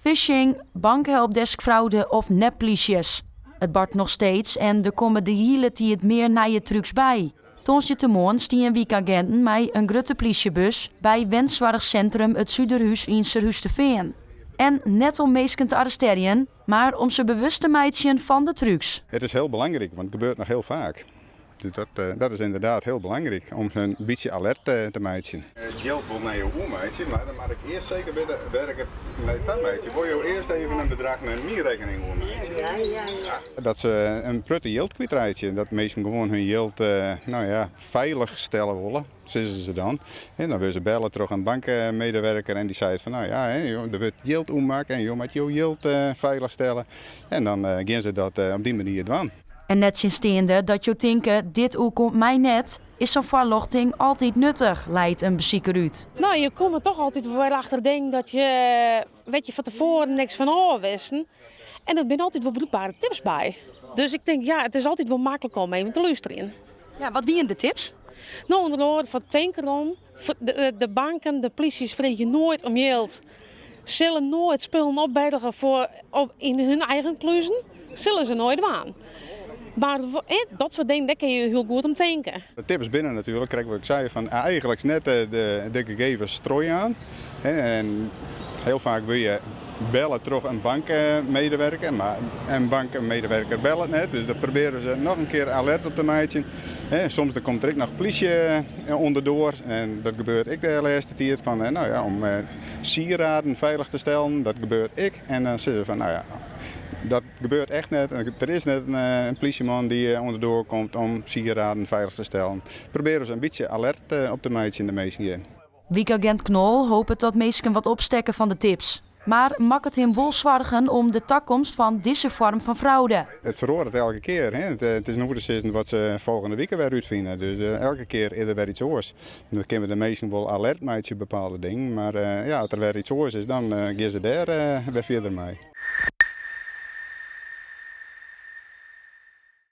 Phishing, bankhelpdeskfraude of neppolicies. Het bart nog steeds en er komen de hele tijd meer nije trucs bij. Tongetemoarn stien weekagenten met een grote politiebus bij Wenswaardig het Zuiderhuis in Serhuis-te-Veen. En net om mensen te arresteren, maar om ze bewust te maken van de trucs. Het is heel belangrijk, want het gebeurt nog heel vaak. Dus dat is inderdaad heel belangrijk om een beetje alert te maken. Het geld wil naar je oermeidje, maar dan mag ik eerst zeker werken met dat meidje. Wil je eerst even een bedrag met mijn rekening oermeidje? Ja. Dat ze een prutte geld kwijtraadje, dat mensen gewoon hun geld veilig stellen willen. Zeggen ze dan. En dan willen ze bellen terug aan de bankmedewerker en die zei van er wordt geld oermaken en je moet je geld veilig stellen. En dan gaan ze dat op die manier doen. En net steende dat je denken, dit komt mij net, is zo'n voorlichting altijd nuttig, leidt een bezieker uit. Nou, je komt er toch altijd wel achter denken dat je, van tevoren niks van afwissen. En er zijn altijd wel bruikbare tips bij. Dus ik denk, het is altijd wel makkelijk om even te luisteren. Ja, wat zijn de tips? Nou, onder andere van tankerom, de banken, de polities vregen nooit om geld. Zullen nooit spullen opbergen in hun eigen kluizen. Zullen ze nooit doen. Maar dat soort dingen, daar kun je heel goed om denken. De tips binnen natuurlijk, kijk wat ik zei, van eigenlijk net de gegevens strooien aan. En heel vaak wil je bellen terug een bankmedewerker, maar een bankmedewerker belt het net. Dus daar proberen ze nog een keer alert op te maken. Soms komt er ook nog politie onderdoor en dat gebeurt ik de laatste tijd van om sieraden veilig te stellen. Dat gebeurt ik en dan zeggen ze van dat gebeurt echt net. Er is net een politieman die onderdoor komt om sieraden veilig te stellen. Proberen ze een beetje alert op te maken in de meesten. Wijkagent Knol hoopt dat mensen wat opstekken van de tips. Maar mag het hem wel zorgen om de toekomst van deze vorm van fraude? Het verhoort elke keer. Het is nog de wat ze volgende week weer uitvinden. Dus elke keer is er weer iets oors. Dan kunnen we de meesten wel alert maken op bepaalde dingen. Maar als er weer iets oors is, dan gaan ze daar weer verder mee.